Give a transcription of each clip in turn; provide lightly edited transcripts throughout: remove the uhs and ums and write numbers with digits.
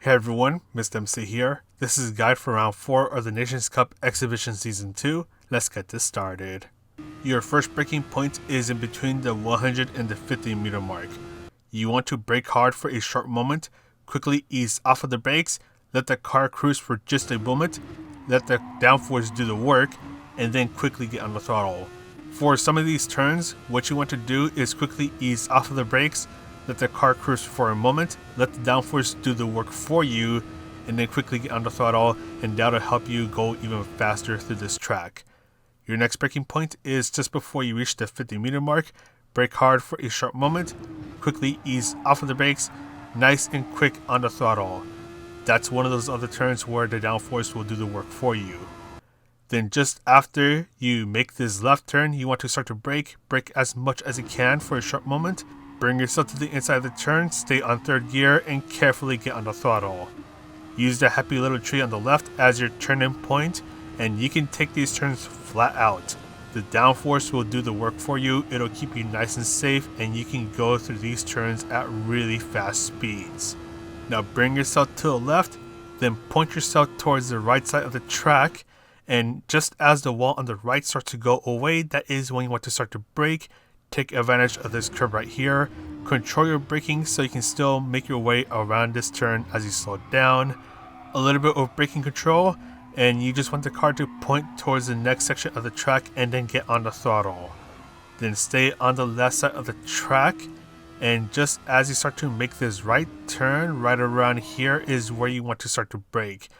Hey everyone, Mr. MC here. This is a guide for round 4 of the Nations Cup Exhibition Season 2. Let's get this started. Your first braking point is in between the 100 and the 50 meter mark. You want to brake hard for a short moment, quickly ease off of the brakes, let the car cruise for just a moment, let the downforce do the work, and then quickly get on the throttle. For some of these turns, what you want to do is quickly ease off of the brakes, let the car cruise for a moment, let the downforce do the work for you, and then quickly get on the throttle, and that'll help you go even faster through this track. Your next braking point is just before you reach the 50 meter mark. Brake hard for a short moment, quickly ease off of the brakes, nice and quick on the throttle. That's one of those other turns where the downforce will do the work for you. Then just after you make this left turn, you want to start to brake as much as you can for a short moment. Bring yourself to the inside of the turn, stay on third gear, and carefully get on the throttle. Use the happy little tree on the left as your turn-in point, and you can take these turns flat out. The downforce will do the work for you, it'll keep you nice and safe, and you can go through these turns at really fast speeds. Now bring yourself to the left, then point yourself towards the right side of the track, and just as the wall on the right starts to go away, that is when you want to start to brake. Take advantage of this curve right here. Control your braking so you can still make your way around this turn as you slow down. A little bit of braking control, and you just want the car to point towards the next section of the track and then get on the throttle. Then stay on the left side of the track, and just as you start to make this right turn, right around here is where you want to start to brake.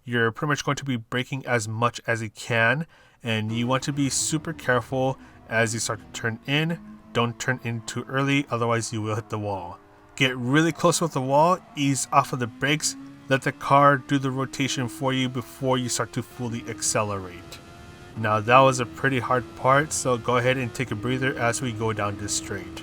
You're pretty much going to be braking as much as you can, and you want to be super careful as you start to turn in. Don't turn in too early, otherwise you will hit the wall. Get really close with the wall, ease off of the brakes, let the car do the rotation for you before you start to fully accelerate. Now that was a pretty hard part, so go ahead and take a breather as we go down this straight.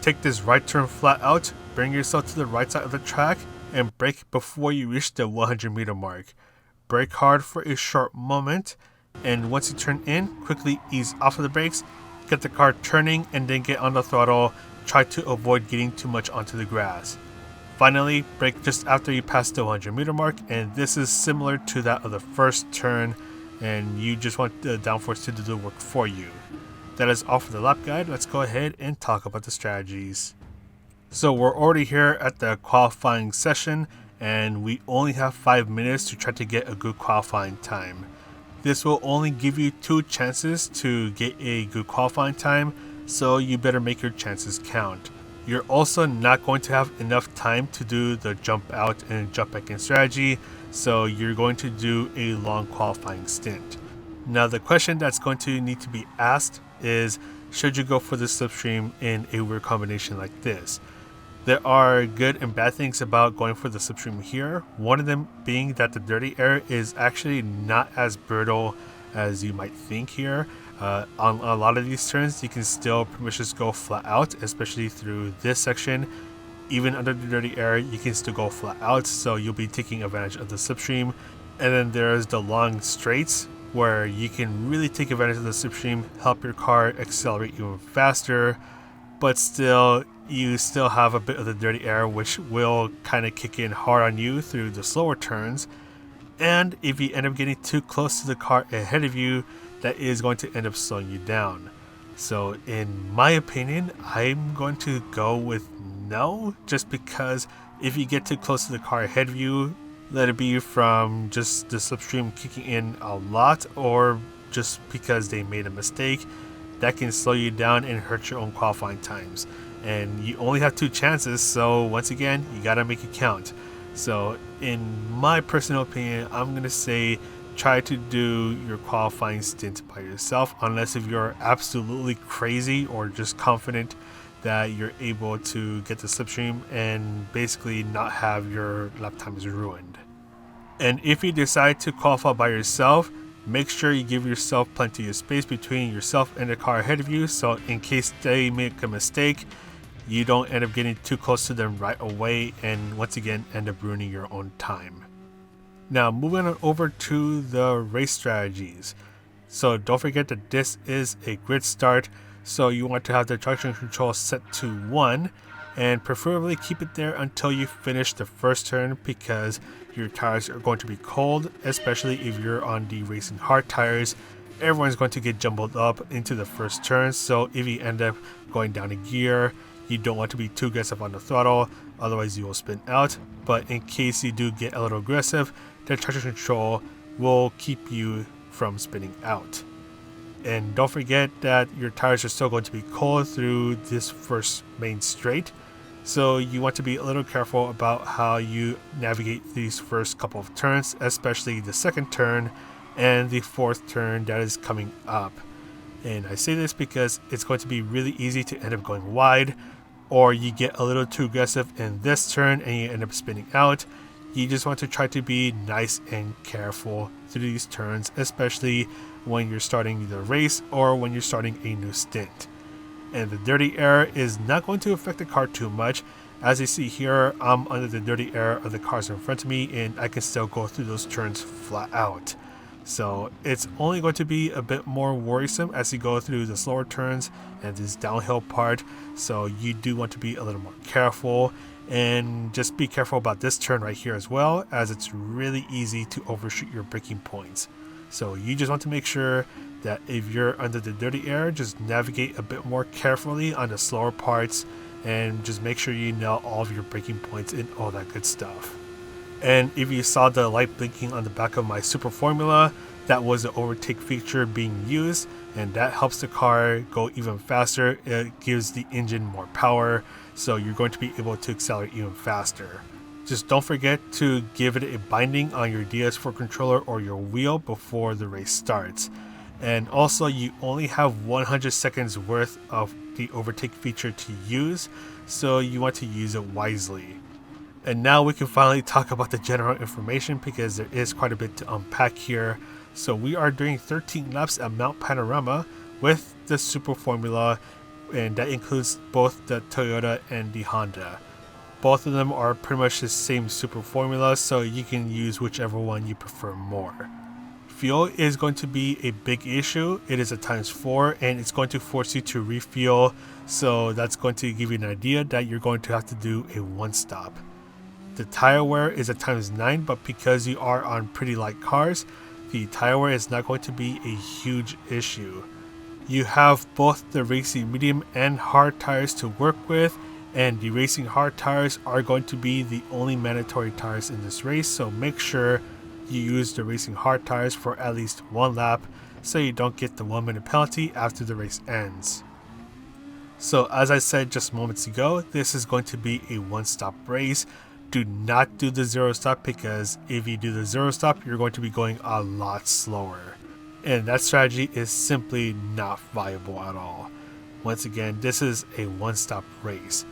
Take this right turn flat out, bring yourself to the right side of the track, and brake before you reach the 100 meter mark. Brake hard for a short moment, and once you turn in, quickly ease off of the brakes, get the car turning, and then get on the throttle. Try to avoid getting too much onto the grass. Finally, brake just after you pass the 100 meter mark, and this is similar to that of the first turn, and you just want the downforce to do the work for you. That is all for the lap guide. Let's go ahead and talk about the strategies. So we're already here at the qualifying session, and we only have 5 minutes to try to get a good qualifying time. This will only give you 2 chances to get a good qualifying time, so you better make your chances count. You're also not going to have enough time to do the jump out and jump back in strategy, so you're going to do a long qualifying stint. Now the question that's going to need to be asked is, should you go for the slipstream in a weird combination like this? There are good and bad things about going for the slipstream here. One of them being that the dirty air is actually not as brittle as you might think here. On a lot of these turns, you can still pretty much just go flat out, especially through this section. Even under the dirty air, you can still go flat out, so you'll be taking advantage of the slipstream. And then there's the long straights, where you can really take advantage of the slipstream, help your car accelerate even faster, but still you still have a bit of the dirty air, which will kind of kick in hard on you through the slower turns. And if you end up getting too close to the car ahead of you, that is going to end up slowing you down. So in my opinion, I'm going to go with no, just because if you get too close to the car ahead of you, let it be from just the slipstream kicking in a lot, or just because they made a mistake, that can slow you down and hurt your own qualifying times. And you only have 2 chances, so once again, you gotta make it count. So in my personal opinion, I'm gonna say try to do your qualifying stint by yourself, unless if you're absolutely crazy or just confident that you're able to get the slipstream and basically not have your lap times ruined. And if you decide to qualify by yourself, make sure you give yourself plenty of space between yourself and the car ahead of you, so in case they make a mistake, you don't end up getting too close to them right away and once again end up ruining your own time. Now moving on over to the race strategies. So don't forget that this is a grid start, So you want to have the traction control set to 1, and preferably keep it there until you finish the first turn, because your tires are going to be cold, especially if you're on the racing hard tires. Everyone's going to get jumbled up into the first turn, so if you end up going down a gear, you don't want to be too aggressive on the throttle, otherwise you will spin out. But in case you do get a little aggressive, the traction control will keep you from spinning out. And don't forget that your tires are still going to be cold through this first main straight, so you want to be a little careful about how you navigate these first couple of turns, especially the second turn and the fourth turn that is coming up. And I say this because it's going to be really easy to end up going wide, or you get a little too aggressive in this turn and you end up spinning out. You just want to try to be nice and careful through these turns, especially when you're starting the race or when you're starting a new stint. And the dirty air is not going to affect the car too much. As you see here, I'm under the dirty air of the cars in front of me, and I can still go through those turns flat out. So it's only going to be a bit more worrisome as you go through the slower turns and this downhill part. So you do want to be a little more careful, and just be careful about this turn right here as well, as it's really easy to overshoot your braking points. So you just want to make sure that if you're under the dirty air, just navigate a bit more carefully on the slower parts, and just make sure you nail all of your braking points and all that good stuff. And if you saw the light blinking on the back of my Super Formula, that was the overtake feature being used, and that helps the car go even faster. It gives the engine more power, so you're going to be able to accelerate even faster. Just don't forget to give it a binding on your DS4 controller or your wheel before the race starts. And also, you only have 100 seconds worth of the overtake feature to use, so you want to use it wisely. And now we can finally talk about the general information, because there is quite a bit to unpack here. So we are doing 13 laps at Mount Panorama with the Super Formula, and that includes both the Toyota and the Honda. Both of them are pretty much the same Super Formula, so you can use whichever one you prefer more. Fuel is going to be a big issue. It is a ×4, and it's going to force you to refuel, so that's going to give you an idea that you're going to have to do a one stop. The tire wear is a ×9, but because you are on pretty light cars, the tire wear is not going to be a huge issue. You have both the racing medium and hard tires to work with, and the racing hard tires are going to be the only mandatory tires in this race, so make sure you use the racing hard tires for at least one lap so you don't get the 1-minute penalty after the race ends. So as I said just moments ago, this is going to be a one-stop race. Do not do the zero stop, because if you do the zero stop, you're going to be going a lot slower, and that strategy is simply not viable at all. Once again, this is a one-stop race.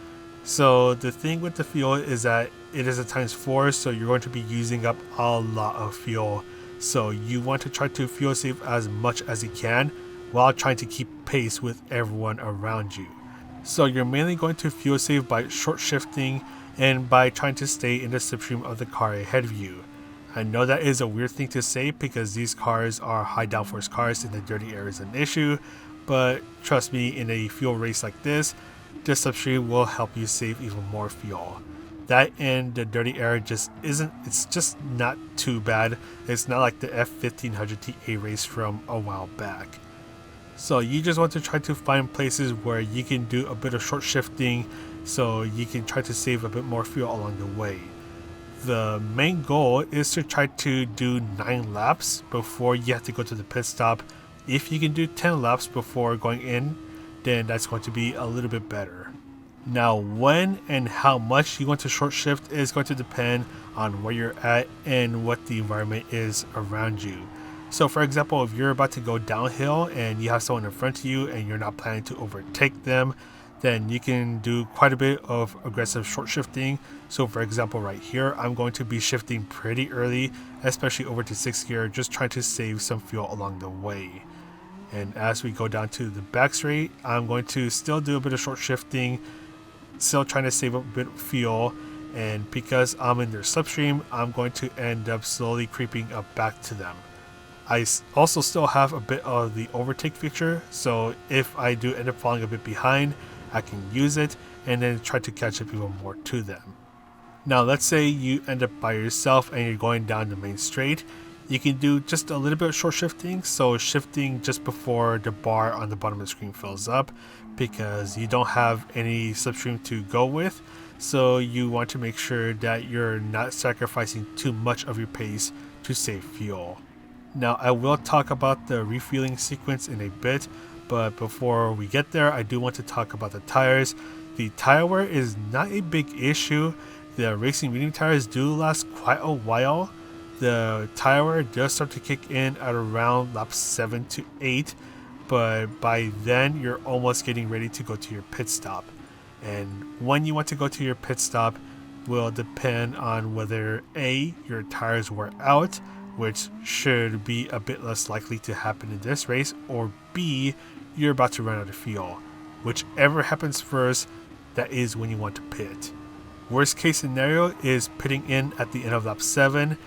So the thing with the fuel is that it is a ×4, so you're going to be using up a lot of fuel. So you want to try to fuel save as much as you can while trying to keep pace with everyone around you. So you're mainly going to fuel save by short shifting and by trying to stay in the slipstream of the car ahead of you. I know that is a weird thing to say, because these cars are high downforce cars and the dirty air is an issue, but trust me, in a fuel race like this, the slipstream will help you save even more fuel. That and the dirty air it's just not too bad. It's not like the F1500 TA race from a while back. So you just want to try to find places where you can do a bit of short shifting, so you can try to save a bit more fuel along the way. The main goal is to try to do 9 laps before you have to go to the pit stop. If you can do 10 laps before going in, then that's going to be a little bit better. Now, when and how much you want to short shift is going to depend on where you're at and what the environment is around you. So for example, if you're about to go downhill and you have someone in front of you and you're not planning to overtake them, then you can do quite a bit of aggressive short shifting. So for example, right here, I'm going to be shifting pretty early, especially over to 6th gear, just trying to save some fuel along the way. And as we go down to the back straight, I'm going to still do a bit of short shifting, still trying to save a bit of fuel. And because I'm in their slipstream, I'm going to end up slowly creeping up back to them. Also still have a bit of the overtake feature, so if I do end up falling a bit behind, I can use it and then try to catch up even more to them. Now let's say you end up by yourself and you're going down the main straight. You can do just a little bit of short shifting, so shifting just before the bar on the bottom of the screen fills up, because you don't have any slipstream to go with, so you want to make sure that you're not sacrificing too much of your pace to save fuel. Now I will talk about the refueling sequence in a bit, but before we get there, I do want to talk about the tires. The tire wear is not a big issue. The racing medium tires do last quite a while. The tire wear does start to kick in at around lap 7 to 8, but by then you're almost getting ready to go to your pit stop. And when you want to go to your pit stop will depend on whether A, your tires wear out, which should be a bit less likely to happen in this race, or B, you're about to run out of fuel. Whichever happens first, that is when you want to pit. Worst case scenario is pitting in at the end of lap 7.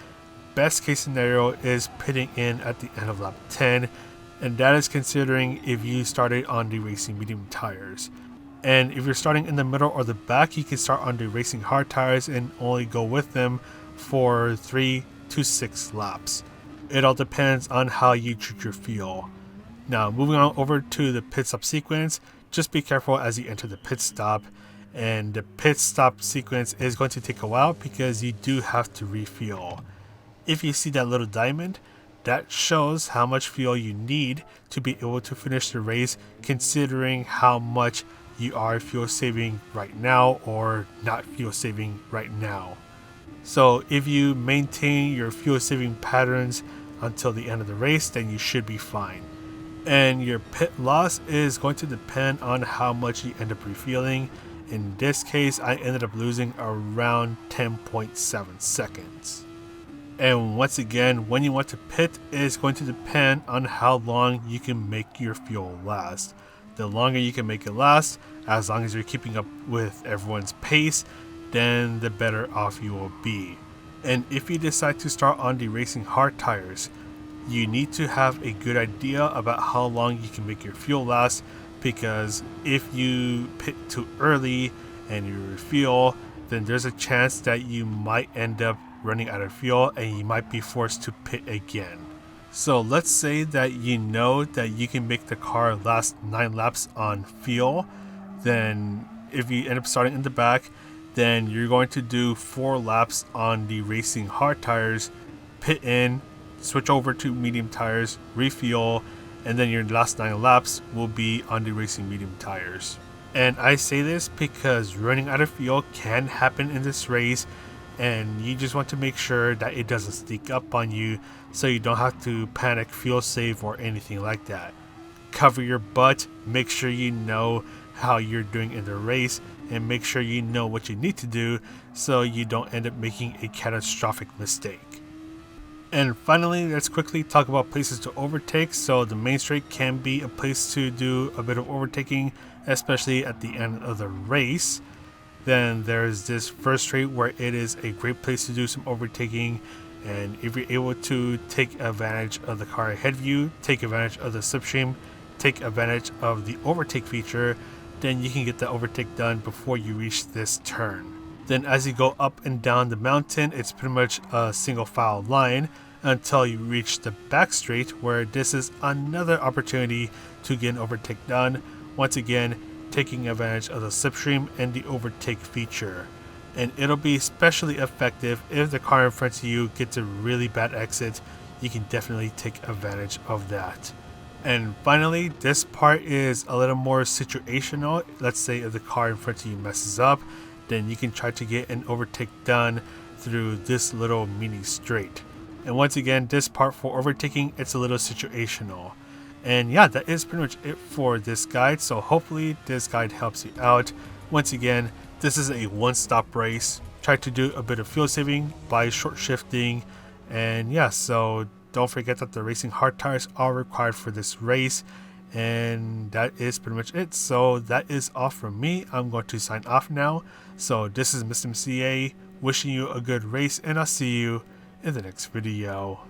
Best case scenario is pitting in at the end of lap 10, and that is considering if you started on the racing medium tires. And if you're starting in the middle or the back, you can start on the racing hard tires and only go with them for 3 to 6 laps. It all depends on how you treat your fuel. Now moving on over to the pit stop sequence, just be careful as you enter the pit stop. And the pit stop sequence is going to take a while because you do have to refuel. If you see that little diamond, that shows how much fuel you need to be able to finish the race, considering how much you are fuel saving right now or not fuel saving right now. So if you maintain your fuel saving patterns until the end of the race, then you should be fine. And your pit loss is going to depend on how much you end up refueling. In this case, I ended up losing around 10.7 seconds. And once again, when you want to pit is going to depend on how long you can make your fuel last. The longer you can make it last, as long as you're keeping up with everyone's pace, then the better off you will be. And if you decide to start on the racing hard tires, you need to have a good idea about how long you can make your fuel last, because if you pit too early and you refuel, then there's a chance that you might end up running out of fuel and you might be forced to pit again. So let's say that you know that you can make the car last 9 laps on fuel. Then if you end up starting in the back, then you're going to do 4 laps on the racing hard tires, pit in, switch over to medium tires, refuel, and then your last 9 laps will be on the racing medium tires. And I say this because running out of fuel can happen in this race, and you just want to make sure that it doesn't sneak up on you so you don't have to panic fuel save or anything like that. Cover your butt, make sure you know how you're doing in the race, and make sure you know what you need to do so you don't end up making a catastrophic mistake. And finally, let's quickly talk about places to overtake. So the main straight can be a place to do a bit of overtaking, especially at the end of the race. Then there's this first straight where it is a great place to do some overtaking. And if you're able to take advantage of the car ahead of you, take advantage of the slipstream, take advantage of the overtake feature, then you can get the overtake done before you reach this turn. Then as you go up and down the mountain, it's pretty much a single file line until you reach the back straight, where this is another opportunity to get an overtake done. Once again, taking advantage of the slipstream and the overtake feature. And it'll be especially effective if the car in front of you gets a really bad exit. You can definitely take advantage of that. And finally, this part is a little more situational. Let's say if the car in front of you messes up, then you can try to get an overtake done through this little mini straight. And once again, this part for overtaking, it's a little situational. And yeah, that is pretty much it for this guide. So hopefully this guide helps you out. Once again, this is a one-stop race. Try to do a bit of fuel saving by short shifting. And yeah, so don't forget that the racing hard tires are required for this race. And that is pretty much it. So that is all from me. I'm going to sign off now. So this is Mr. MCA wishing you a good race, and I'll see you in the next video.